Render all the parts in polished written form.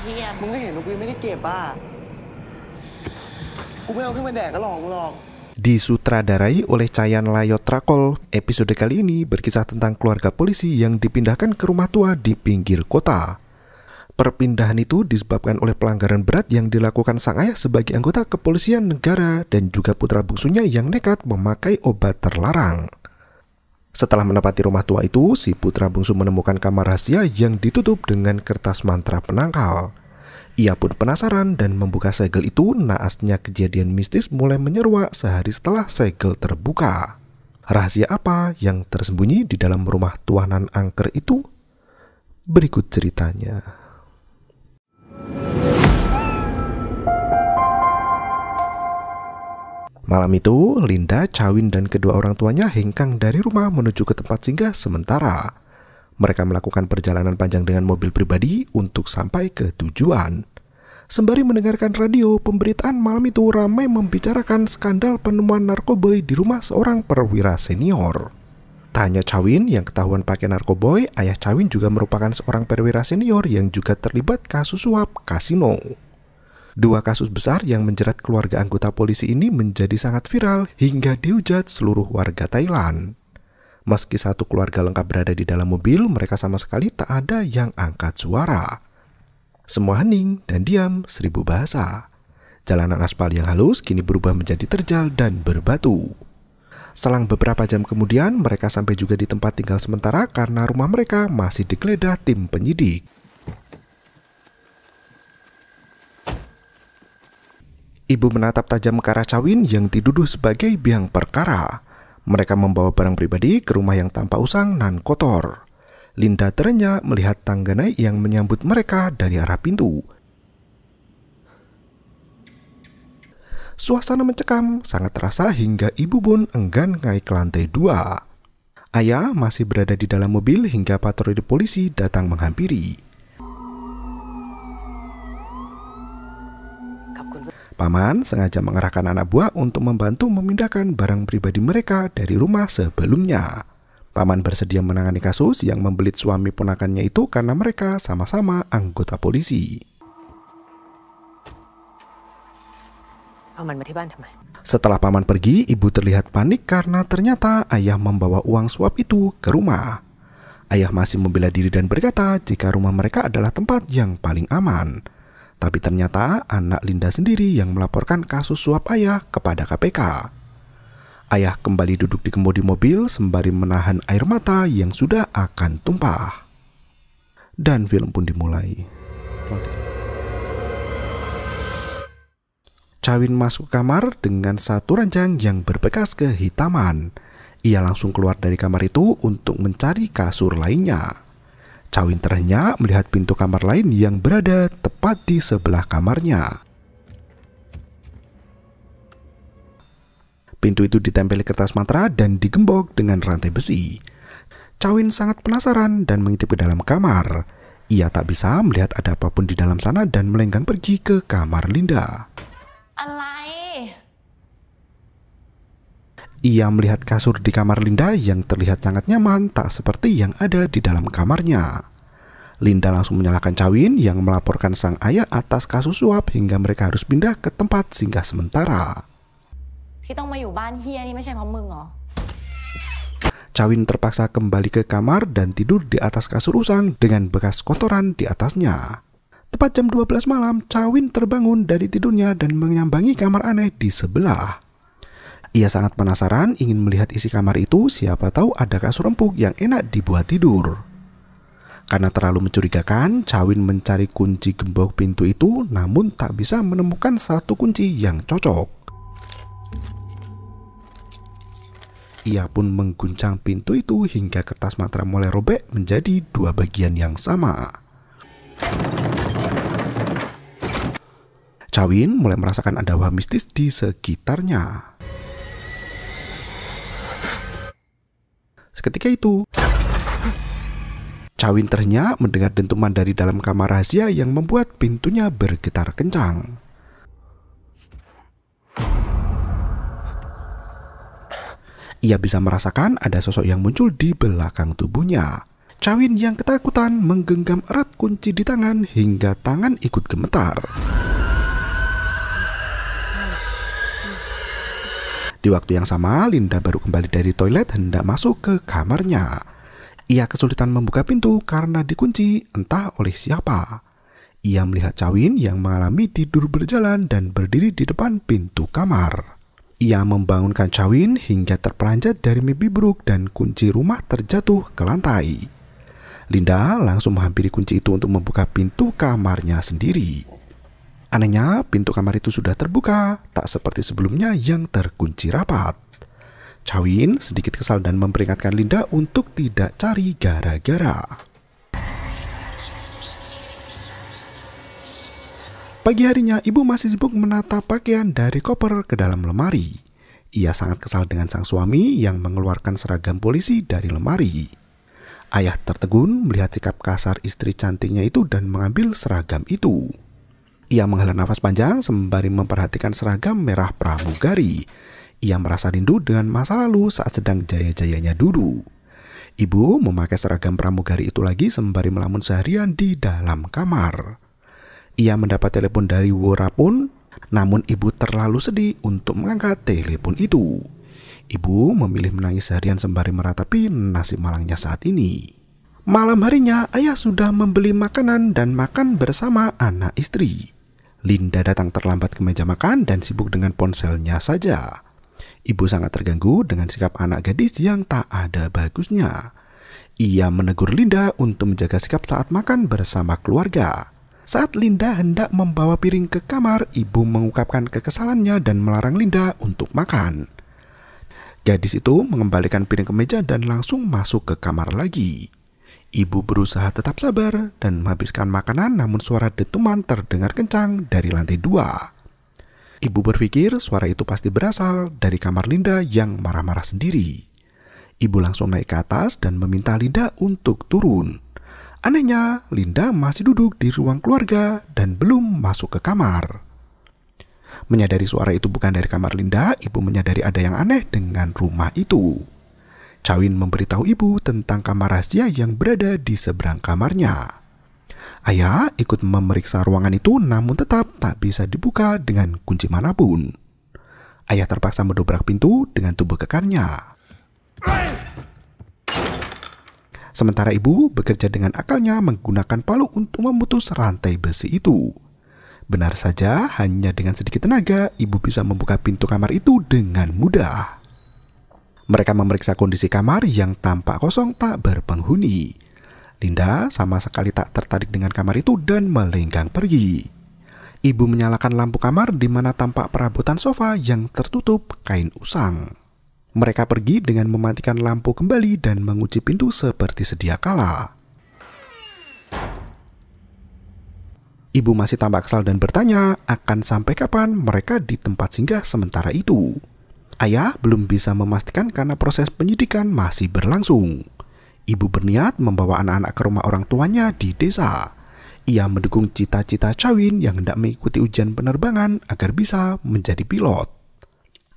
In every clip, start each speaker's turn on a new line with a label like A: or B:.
A: พี่เอ็ม
B: มึงก็เห็นว่ากูยังไม่ได้เก็บอ่ะกูไม่เอาขึ้นมาแดกก็หลอก
C: Disutradarai oleh Chayan Layot Rakol, episode kali ini berkisah tentang keluarga polisi yang dipindahkan ke rumah tua di pinggir kota. Perpindahan itu disebabkan oleh pelanggaran berat yang dilakukan sang ayah sebagai anggota kepolisian negara dan juga putra bungsunya yang nekat memakai obat terlarang. Setelah menempati rumah tua itu, si putra bungsu menemukan kamar rahasia yang ditutup dengan kertas mantra penangkal. Ia pun penasaran dan membuka segel itu. Naasnya kejadian mistis mulai menyeruak sehari setelah segel terbuka. Rahasia apa yang tersembunyi di dalam rumah tuanan angker itu? Berikut ceritanya. Malam itu, Linda, Chawin, dan kedua orang tuanya hengkang dari rumah menuju ke tempat singgah sementara. Mereka melakukan perjalanan panjang dengan mobil pribadi untuk sampai ke tujuan. Sembari mendengarkan radio, pemberitaan malam itu ramai membicarakan skandal penemuan narkoboy di rumah seorang perwira senior. Tak hanya Chawin yang ketahuan pakai narkoboy, ayah Chawin juga merupakan seorang perwira senior yang juga terlibat kasus suap kasino. Dua kasus besar yang menjerat keluarga anggota polisi ini menjadi sangat viral hingga dihujat seluruh warga Thailand. Meski satu keluarga lengkap berada di dalam mobil, mereka sama sekali tak ada yang angkat suara. Semua hening dan diam seribu bahasa. Jalanan aspal yang halus kini berubah menjadi terjal dan berbatu. Selang beberapa jam kemudian, mereka sampai juga di tempat tinggal sementara karena rumah mereka masih digeledah tim penyidik. Ibu menatap tajam ke arah Chawin yang dituduh sebagai biang perkara. Mereka membawa barang pribadi ke rumah yang tampak usang dan kotor. Linda terenyah melihat tangga naik yang menyambut mereka dari arah pintu. Suasana mencekam sangat terasa hingga ibu pun enggan naik ke lantai 2. Ayah masih berada di dalam mobil hingga patroli polisi datang menghampiri. Paman sengaja mengerahkan anak buah untuk membantu memindahkan barang pribadi mereka dari rumah sebelumnya. Paman bersedia menangani kasus yang membelit suami ponakannya itu karena mereka sama-sama anggota polisi. Setelah paman pergi, ibu terlihat panik karena ternyata ayah membawa uang suap itu ke rumah. Ayah masih membela diri dan berkata jika rumah mereka adalah tempat yang paling aman. Tapi ternyata anak Linda sendiri yang melaporkan kasus suap ayah kepada KPK. Ayah kembali duduk di kemudi mobil sembari menahan air mata yang sudah akan tumpah. Dan film pun dimulai. Chawin masuk kamar dengan satu ranjang yang berbekas kehitaman. Ia langsung keluar dari kamar itu untuk mencari kasur lainnya. Chawin terenyah melihat pintu kamar lain yang berada tepat di sebelah kamarnya. Pintu itu ditempeli kertas mantra dan digembok dengan rantai besi. Chawin sangat penasaran dan mengintip ke dalam kamar. Ia tak bisa melihat ada apapun di dalam sana dan melenggang pergi ke kamar Linda. Ia melihat kasur di kamar Linda yang terlihat sangat nyaman, tak seperti yang ada di dalam kamarnya. Linda langsung menyalahkan Chawin yang melaporkan sang ayah atas kasus suap hingga mereka harus pindah ke tempat singgah sementara. Chawin terpaksa kembali ke kamar dan tidur di atas kasur usang dengan bekas kotoran di atasnya. Tepat jam 12 malam, Chawin terbangun dari tidurnya dan menyambangi kamar aneh di sebelah. Ia sangat penasaran ingin melihat isi kamar itu, siapa tahu ada kasur empuk yang enak dibuat tidur. Karena terlalu mencurigakan, Chawin mencari kunci gembok pintu itu namun tak bisa menemukan satu kunci yang cocok. Ia pun mengguncang pintu itu hingga kertas mantra mulai robek menjadi dua bagian yang sama. Chawin mulai merasakan ada hawa mistis di sekitarnya. Seketika itu, Chawin terenyah mendengar dentuman dari dalam kamar rahasia yang membuat pintunya bergetar kencang. Ia bisa merasakan ada sosok yang muncul di belakang tubuhnya. Chawin yang ketakutan menggenggam erat kunci di tangan hingga tangan ikut gemetar. Di waktu yang sama, Linda baru kembali dari toilet hendak masuk ke kamarnya. Ia kesulitan membuka pintu karena dikunci entah oleh siapa. Ia melihat Chawin yang mengalami tidur berjalan dan berdiri di depan pintu kamar. Ia membangunkan Chawin hingga terperanjat dari mimpi buruk dan kunci rumah terjatuh ke lantai. Linda langsung menghampiri kunci itu untuk membuka pintu kamarnya sendiri. Anehnya, pintu kamar itu sudah terbuka, tak seperti sebelumnya yang terkunci rapat. Chawin sedikit kesal dan memperingatkan Linda untuk tidak cari gara-gara. Pagi harinya, ibu masih sibuk menata pakaian dari koper ke dalam lemari. Ia sangat kesal dengan sang suami yang mengeluarkan seragam polisi dari lemari. Ayah tertegun melihat sikap kasar istri cantiknya itu dan mengambil seragam itu. Ia menghela nafas panjang sembari memperhatikan seragam merah pramugari. Ia merasa rindu dengan masa lalu saat sedang jaya-jayanya dulu. Ibu memakai seragam pramugari itu lagi sembari melamun seharian di dalam kamar. Ia mendapat telepon dari Worapun, namun ibu terlalu sedih untuk mengangkat telepon itu. Ibu memilih menangis seharian sembari meratapi nasib malangnya saat ini. Malam harinya, ayah sudah membeli makanan dan makan bersama anak istri. Linda datang terlambat ke meja makan dan sibuk dengan ponselnya saja. Ibu sangat terganggu dengan sikap anak gadis yang tak ada bagusnya. Ia menegur Linda untuk menjaga sikap saat makan bersama keluarga. Saat Linda hendak membawa piring ke kamar, ibu mengungkapkan kekesalannya dan melarang Linda untuk makan. Gadis itu mengembalikan piring ke meja dan langsung masuk ke kamar lagi. Ibu berusaha tetap sabar dan menghabiskan makanan, namun suara dentuman terdengar kencang dari lantai 2. Ibu berpikir suara itu pasti berasal dari kamar Linda yang marah-marah sendiri. Ibu langsung naik ke atas dan meminta Linda untuk turun. Anehnya, Linda masih duduk di ruang keluarga dan belum masuk ke kamar. Menyadari suara itu bukan dari kamar Linda, ibu menyadari ada yang aneh dengan rumah itu. Chawin memberitahu ibu tentang kamar rahasia yang berada di seberang kamarnya. Ayah ikut memeriksa ruangan itu, namun tetap tak bisa dibuka dengan kunci manapun. Ayah terpaksa mendobrak pintu dengan tubuh kekarnya. Sementara ibu bekerja dengan akalnya menggunakan palu untuk memutus rantai besi itu. Benar saja, hanya dengan sedikit tenaga, ibu bisa membuka pintu kamar itu dengan mudah. Mereka memeriksa kondisi kamar yang tampak kosong tak berpenghuni. Linda sama sekali tak tertarik dengan kamar itu dan melenggang pergi. Ibu menyalakan lampu kamar di mana tampak perabotan sofa yang tertutup kain usang. Mereka pergi dengan mematikan lampu kembali dan mengunci pintu seperti sedia kala. Ibu masih tampak kesal dan bertanya akan sampai kapan mereka di tempat singgah sementara itu. Ayah belum bisa memastikan karena proses penyidikan masih berlangsung. Ibu berniat membawa anak-anak ke rumah orang tuanya di desa. Ia mendukung cita-cita Chawin yang hendak mengikuti ujian penerbangan agar bisa menjadi pilot.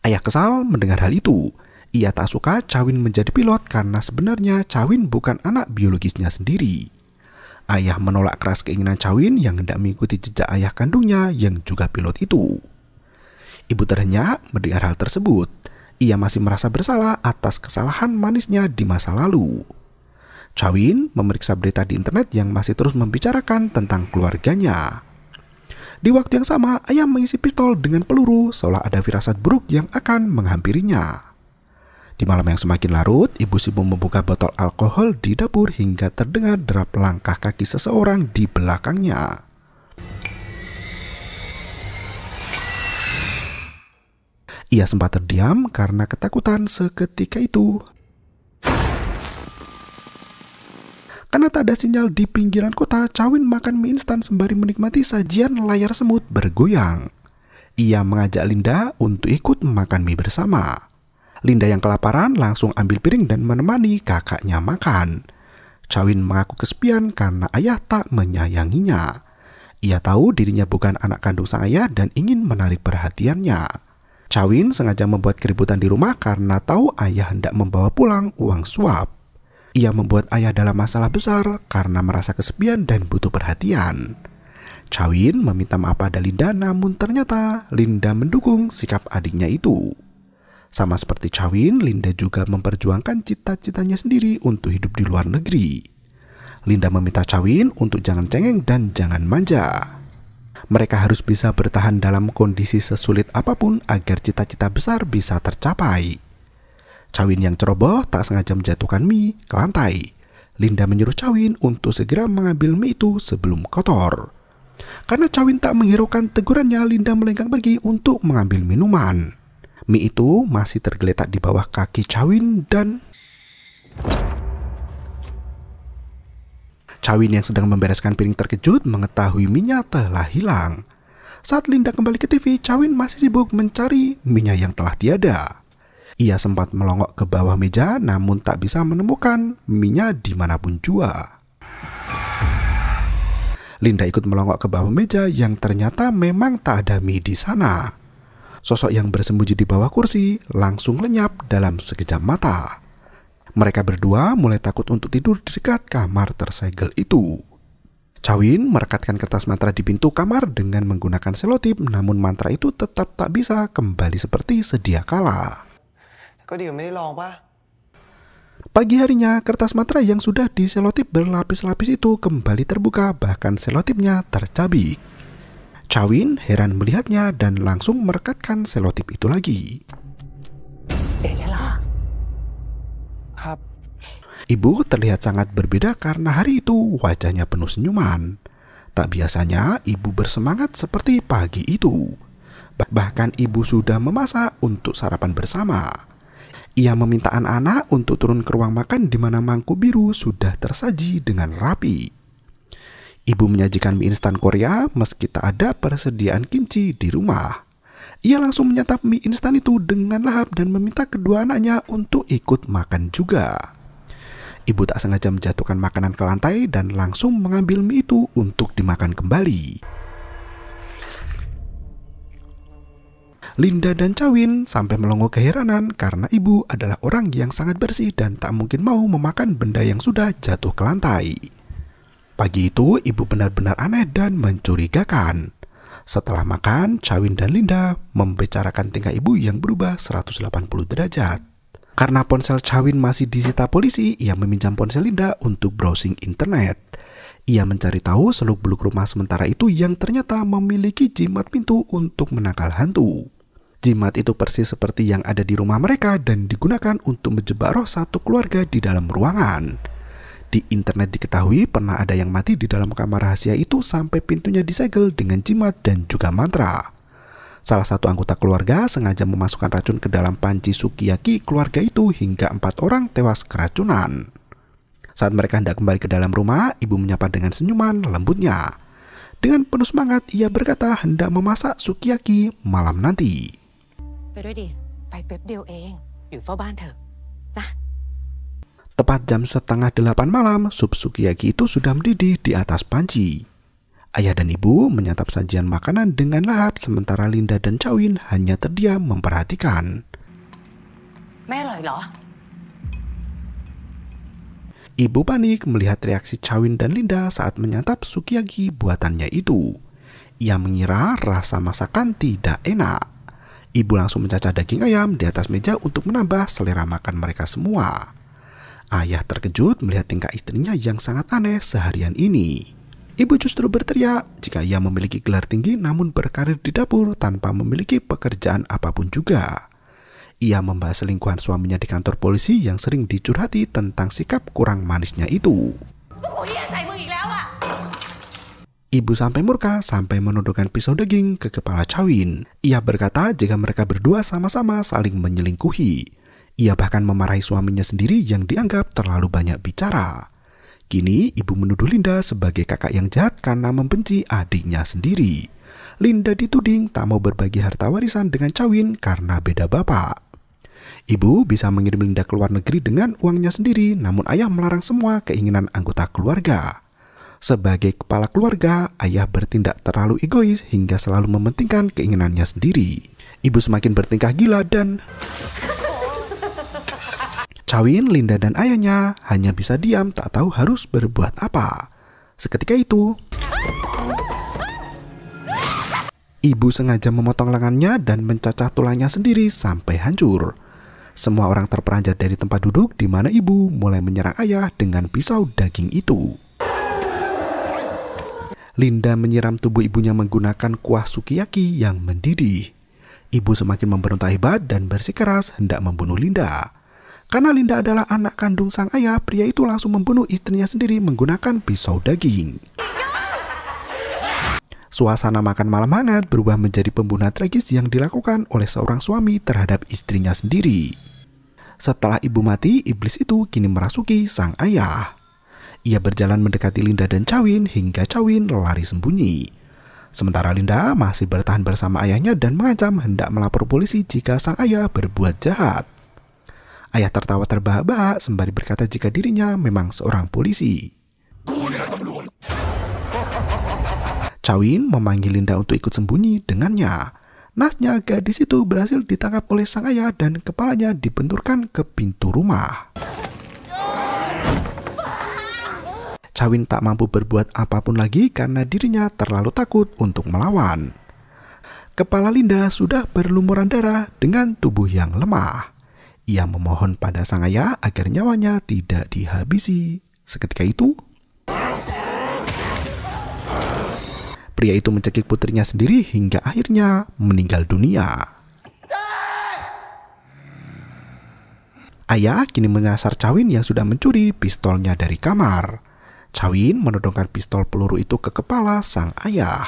C: Ayah kesal mendengar hal itu. Ia tak suka Chawin menjadi pilot karena sebenarnya Chawin bukan anak biologisnya sendiri. Ayah menolak keras keinginan Chawin yang hendak mengikuti jejak ayah kandungnya yang juga pilot itu. Ibu terhenyak mendengar hal tersebut. Ia masih merasa bersalah atas kesalahan manisnya di masa lalu. Chawin memeriksa berita di internet yang masih terus membicarakan tentang keluarganya. Di waktu yang sama, ayah mengisi pistol dengan peluru seolah ada firasat buruk yang akan menghampirinya. Di malam yang semakin larut, ibu sibuk membuka botol alkohol di dapur hingga terdengar derap langkah kaki seseorang di belakangnya. Ia sempat terdiam karena ketakutan seketika itu. Karena tak ada sinyal di pinggiran kota, Chawin makan mie instan sembari menikmati sajian layar semut bergoyang. Ia mengajak Linda untuk ikut makan mie bersama. Linda yang kelaparan langsung ambil piring dan menemani kakaknya makan. Chawin mengaku kesepian karena ayah tak menyayanginya. Ia tahu dirinya bukan anak kandung sang ayah dan ingin menarik perhatiannya. Chawin sengaja membuat keributan di rumah karena tahu ayah hendak membawa pulang uang suap. Ia membuat ayah dalam masalah besar karena merasa kesepian dan butuh perhatian. Chawin meminta maaf pada Linda, namun ternyata Linda mendukung sikap adiknya itu. Sama seperti Chawin, Linda juga memperjuangkan cita-citanya sendiri untuk hidup di luar negeri. Linda meminta Chawin untuk jangan cengeng dan jangan manja. Mereka harus bisa bertahan dalam kondisi sesulit apapun agar cita-cita besar bisa tercapai. Chawin yang ceroboh tak sengaja menjatuhkan mie ke lantai. Linda menyuruh Chawin untuk segera mengambil mie itu sebelum kotor. Karena Chawin tak menghiraukan tegurannya, Linda melenggang pergi untuk mengambil minuman. Mie itu masih tergeletak di bawah kaki Chawin dan Chawin yang sedang membereskan piring terkejut mengetahui mie-nya telah hilang. Saat Linda kembali ke TV, Chawin masih sibuk mencari mie-nya yang telah tiada. Ia sempat melongok ke bawah meja namun tak bisa menemukan mie-nya dimanapun jua. Linda ikut melongok ke bawah meja yang ternyata memang tak ada mie di sana. Sosok yang bersembunyi di bawah kursi langsung lenyap dalam sekejap mata. Mereka berdua mulai takut untuk tidur di dekat kamar tersegel itu. Chawin merekatkan kertas mantra di pintu kamar dengan menggunakan selotip, namun mantra itu tetap tak bisa kembali seperti sedia kala. Pagi harinya, kertas mantra yang sudah diselotip berlapis-lapis itu kembali terbuka, bahkan selotipnya tercabik. Chawin heran melihatnya dan langsung merekatkan selotip itu lagi. Ibu terlihat sangat berbeda karena hari itu wajahnya penuh senyuman. Tak biasanya ibu bersemangat seperti pagi itu. Bahkan ibu sudah memasak untuk sarapan bersama. Ia meminta anak-anak untuk turun ke ruang makan di mana mangkuk biru sudah tersaji dengan rapi. Ibu menyajikan mie instan Korea meski tak ada persediaan kimchi di rumah. Ia langsung menyantap mie instan itu dengan lahap dan meminta kedua anaknya untuk ikut makan juga. Ibu tak sengaja menjatuhkan makanan ke lantai dan langsung mengambil mie itu untuk dimakan kembali. Linda dan Chawin sampai melongo keheranan karena ibu adalah orang yang sangat bersih dan tak mungkin mau memakan benda yang sudah jatuh ke lantai. Pagi itu ibu benar-benar aneh dan mencurigakan. Setelah makan, Chawin dan Linda membicarakan tingkah ibu yang berubah 180 derajat. Karena ponsel Chawin masih disita polisi, ia meminjam ponsel Linda untuk browsing internet. Ia mencari tahu seluk-beluk rumah sementara itu yang ternyata memiliki jimat pintu untuk menangkal hantu. Jimat itu persis seperti yang ada di rumah mereka dan digunakan untuk menjebak roh satu keluarga di dalam ruangan. Di internet diketahui pernah ada yang mati di dalam kamar rahasia itu sampai pintunya disegel dengan jimat dan juga mantra. Salah satu anggota keluarga sengaja memasukkan racun ke dalam panci sukiyaki keluarga itu hingga 4 orang tewas keracunan. Saat mereka hendak kembali ke dalam rumah, ibu menyapa dengan senyuman lembutnya. Dengan penuh semangat, ia berkata hendak memasak sukiyaki malam nanti. Tepat jam 7:30 malam, sup sukiyaki itu sudah mendidih di atas panci. Ayah dan ibu menyantap sajian makanan dengan lahap sementara Linda dan Chawin hanya terdiam memperhatikan. Ibu panik melihat reaksi Chawin dan Linda saat menyantap sukiyaki buatannya itu. Ia mengira rasa masakan tidak enak. Ibu langsung mencacah daging ayam di atas meja untuk menambah selera makan mereka semua. Ayah terkejut melihat tingkah istrinya yang sangat aneh seharian ini. Ibu justru berteriak jika ia memiliki gelar tinggi namun berkarir di dapur tanpa memiliki pekerjaan apapun juga. Ia membahas selingkuhan suaminya di kantor polisi yang sering dicurhati tentang sikap kurang manisnya itu. Ibu sampai murka sampai menodongkan pisau daging ke kepala Chawin. Ia berkata jika mereka berdua sama-sama saling menyelingkuhi. Ia bahkan memarahi suaminya sendiri yang dianggap terlalu banyak bicara. Kini ibu menuduh Linda sebagai kakak yang jahat karena membenci adiknya sendiri. Linda dituding tak mau berbagi harta warisan dengan Chawin karena beda bapak. Ibu bisa mengirim Linda ke luar negeri dengan uangnya sendiri, namun ayah melarang semua keinginan anggota keluarga. Sebagai kepala keluarga, ayah bertindak terlalu egois hingga selalu mementingkan keinginannya sendiri. Ibu semakin bertingkah gila dan Chawin, Linda, dan ayahnya hanya bisa diam tak tahu harus berbuat apa. Seketika itu, ibu sengaja memotong lengannya dan mencacah tulangnya sendiri sampai hancur. Semua orang terperanjat dari tempat duduk di mana ibu mulai menyerang ayah dengan pisau daging itu. Linda menyiram tubuh ibunya menggunakan kuah sukiyaki yang mendidih. Ibu semakin memberontak hebat dan bersikeras hendak membunuh Linda. Karena Linda adalah anak kandung sang ayah, pria itu langsung membunuh istrinya sendiri menggunakan pisau daging. Suasana makan malam hangat berubah menjadi pembunuhan tragis yang dilakukan oleh seorang suami terhadap istrinya sendiri. Setelah ibu mati, iblis itu kini merasuki sang ayah. Ia berjalan mendekati Linda dan Chawin hingga Chawin lari sembunyi. Sementara Linda masih bertahan bersama ayahnya dan mengancam hendak melapor polisi jika sang ayah berbuat jahat. Ayah tertawa terbahak-bahak sembari berkata jika dirinya memang seorang polisi. Chawin memanggil Linda untuk ikut sembunyi dengannya. Nasnya gadis itu berhasil ditangkap oleh sang ayah dan kepalanya dibenturkan ke pintu rumah. Chawin tak mampu berbuat apapun lagi karena dirinya terlalu takut untuk melawan. Kepala Linda sudah berlumuran darah dengan tubuh yang lemah. Ia memohon pada sang ayah agar nyawanya tidak dihabisi. Seketika itu, pria itu mencekik putrinya sendiri hingga akhirnya meninggal dunia. Ayah kini menyasar Chawin yang sudah mencuri pistolnya dari kamar. Chawin menodongkan pistol peluru itu ke kepala sang ayah.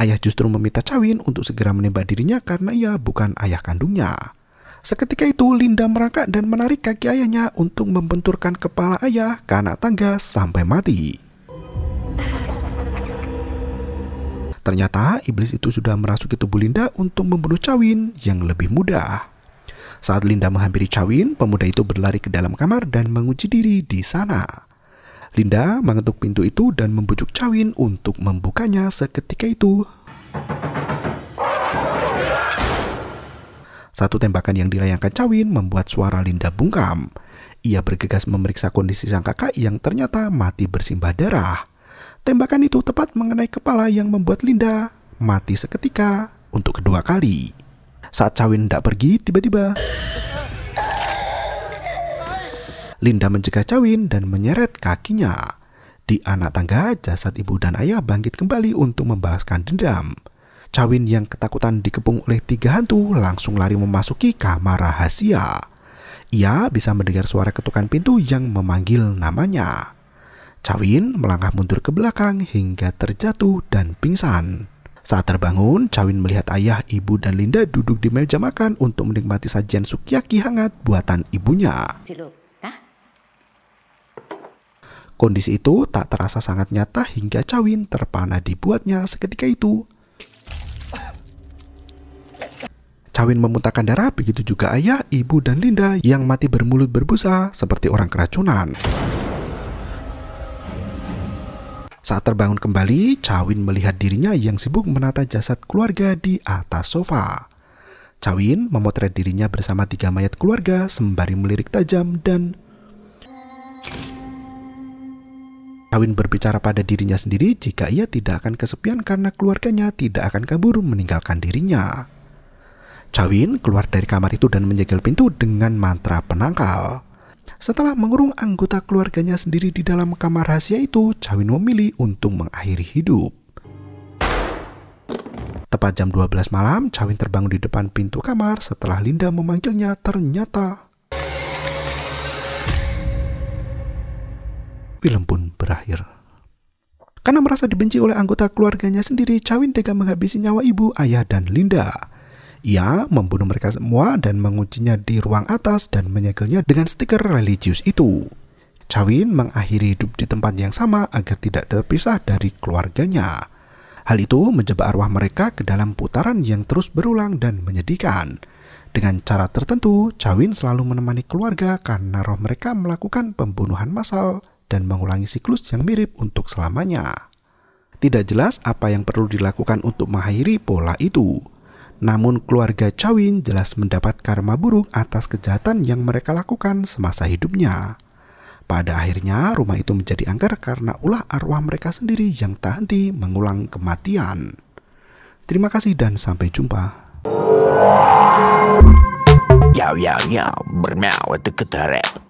C: Ayah justru meminta Chawin untuk segera menembak dirinya karena ia bukan ayah kandungnya. Seketika itu Linda merangkak dan menarik kaki ayahnya untuk membenturkan kepala ayah ke anak tangga sampai mati. Ternyata iblis itu sudah merasuki tubuh Linda untuk membunuh Chawin yang lebih mudah. Saat Linda menghampiri Chawin, pemuda itu berlari ke dalam kamar dan mengunci diri di sana. Linda mengetuk pintu itu dan membujuk Chawin untuk membukanya. Seketika itu, satu tembakan yang dilayangkan Chawin membuat suara Linda bungkam. Ia bergegas memeriksa kondisi sang kakak yang ternyata mati bersimbah darah. Tembakan itu tepat mengenai kepala yang membuat Linda mati seketika untuk kedua kali. Saat Chawin hendak pergi, tiba-tiba Linda mencegah Chawin dan menyeret kakinya. Di anak tangga, jasad ibu dan ayah bangkit kembali untuk membalaskan dendam. Chawin yang ketakutan dikepung oleh 3 hantu langsung lari memasuki kamar rahasia. Ia bisa mendengar suara ketukan pintu yang memanggil namanya. Chawin melangkah mundur ke belakang hingga terjatuh dan pingsan. Saat terbangun, Chawin melihat ayah, ibu, dan Linda duduk di meja makan untuk menikmati sajian sukiyaki hangat buatan ibunya. Kondisi itu tak terasa sangat nyata hingga Chawin terpana dibuatnya. Seketika itu, Chawin memuntahkan darah, begitu juga ayah, ibu, dan Linda yang mati bermulut berbusa seperti orang keracunan. Saat terbangun kembali, Chawin melihat dirinya yang sibuk menata jasad keluarga di atas sofa. Chawin memotret dirinya bersama 3 mayat keluarga sembari melirik tajam dan Chawin berbicara pada dirinya sendiri jika ia tidak akan kesepian karena keluarganya tidak akan kabur meninggalkan dirinya. Chawin keluar dari kamar itu dan menyegel pintu dengan mantra penangkal. Setelah mengurung anggota keluarganya sendiri di dalam kamar rahasia itu, Chawin memilih untuk mengakhiri hidup. Tepat jam 12 malam, Chawin terbangun di depan pintu kamar setelah Linda memanggilnya. Ternyata film pun berakhir. Karena merasa dibenci oleh anggota keluarganya sendiri, Chawin tega menghabisi nyawa ibu, ayah, dan Linda. Ia membunuh mereka semua dan menguncinya di ruang atas dan menyegelnya dengan stiker religius itu. Chawin mengakhiri hidup di tempat yang sama agar tidak terpisah dari keluarganya. Hal itu menjebak arwah mereka ke dalam putaran yang terus berulang dan menyedihkan. Dengan cara tertentu, Chawin selalu menemani keluarga karena roh mereka melakukan pembunuhan massal dan mengulangi siklus yang mirip untuk selamanya. Tidak jelas apa yang perlu dilakukan untuk mengakhiri pola itu. Namun keluarga Chawin jelas mendapat karma buruk atas kejahatan yang mereka lakukan semasa hidupnya. Pada akhirnya rumah itu menjadi angker karena ulah arwah mereka sendiri yang tak henti mengulang kematian. Terima kasih dan sampai jumpa.
A: Yo, bermau itu ketara.